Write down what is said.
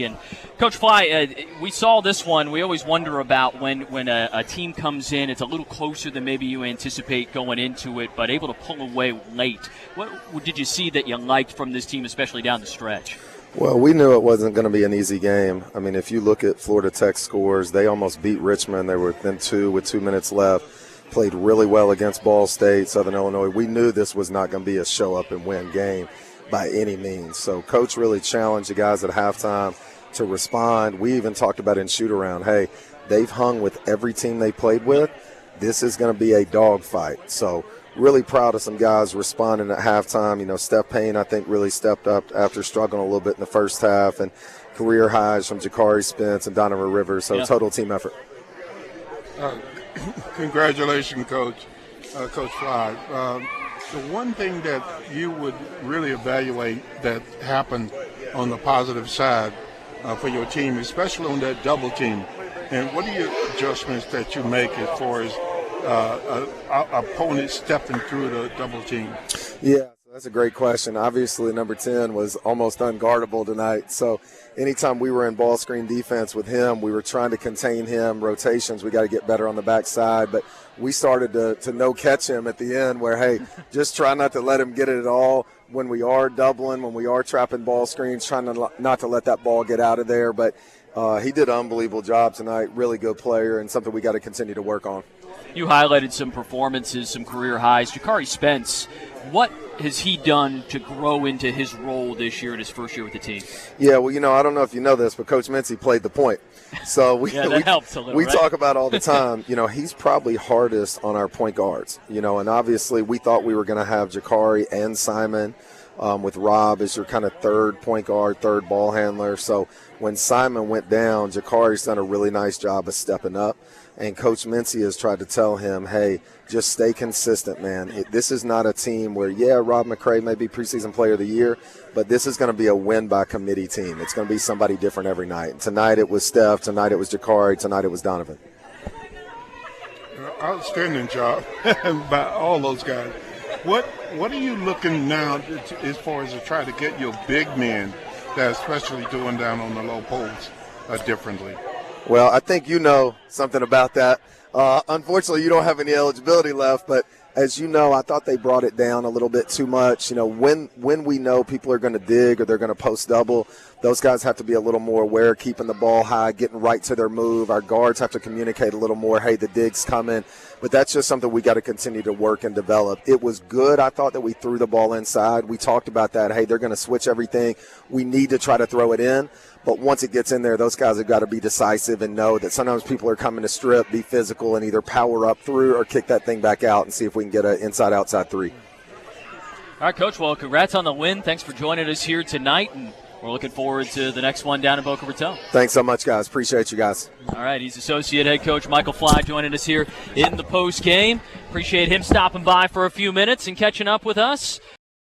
And Coach Fly, we saw this one. We always wonder about when a team comes in, it's a little closer than maybe you anticipate going into it, but able to pull away late. What did you see that you liked from this team, especially down the stretch? Well, we knew it wasn't going to be an easy game. I mean, if you look at Florida Tech scores, they almost beat Richmond. They were within 2 with 2 minutes left. Played really well against Ball State, Southern Illinois. We knew this was not going to be a show-up-and-win game by any means. So Coach really challenged the guys at halftime to respond. We even talked about in shoot-around, hey, they've hung with every team they played with. This is going to be a dogfight. So really proud of some guys responding at halftime. You know, Steph Payne, I think, really stepped up after struggling a little bit in the first half, and career highs from Jakari Spence and Donovan Rivers. So total team effort. Congratulations, Coach Fly. The one thing that you would really evaluate that happened on the positive side for your team, especially on that double team, and what are your adjustments that you make as far as opponents stepping through the double team? Yeah, that's a great question. Obviously, number 10 was almost unguardable tonight. So anytime we were in ball screen defense with him, we were trying to contain him. Rotations, we got to get better on the backside. But we started to no-catch him at the end where, hey, just try not to let him get it at all. When we are doubling, when we are trapping ball screens, trying not to let that ball get out of there. But he did an unbelievable job tonight, really good player, and something we got to continue to work on. You highlighted some performances, some career highs. Jakari Spence, what has he done to grow into his role this year in his first year with the team? Yeah, well, you know, I don't know if you know this, but Coach Mincy played the point. So helps a little, we right? talk about all the time, you know, he's probably hardest on our point guards, you know, and obviously we thought we were going to have Jakari and Simon with Rob as your kind of third point guard, third ball handler. So when Simon went down, Jakari's done a really nice job of stepping up. And Coach Mincy has tried to tell him, hey, just stay consistent, man. This is not a team where, Rob McCray may be preseason player of the year, but this is going to be a win-by-committee team. It's going to be somebody different every night. And tonight it was Steph. Tonight it was Jakari. Tonight it was Donovan. Outstanding job by all those guys. What are you looking now as far as to try to get your big men that especially doing down on the low post differently? Well, I think you know something about that. Unfortunately, you don't have any eligibility left, but as you know, I thought they brought it down a little bit too much. You know, when we know people are going to dig or they're going to post double, those guys have to be a little more aware, keeping the ball high, getting right to their move. Our guards have to communicate a little more, hey, the dig's coming. But that's just something we got to continue to work and develop. It was good, I thought, that we threw the ball inside. We talked about that. Hey, they're going to switch everything. We need to try to throw it in. But once it gets in there, those guys have got to be decisive and know that sometimes people are coming to strip, be physical, and either power up through or kick that thing back out and see if we can get an inside-outside three. All right, Coach. Well, congrats on the win. Thanks for joining us here tonight, and we're looking forward to the next one down in Boca Raton. Thanks so much, guys. Appreciate you guys. All right, he's Associate Head Coach Michael Fly joining us here in the post game. Appreciate him stopping by for a few minutes and catching up with us.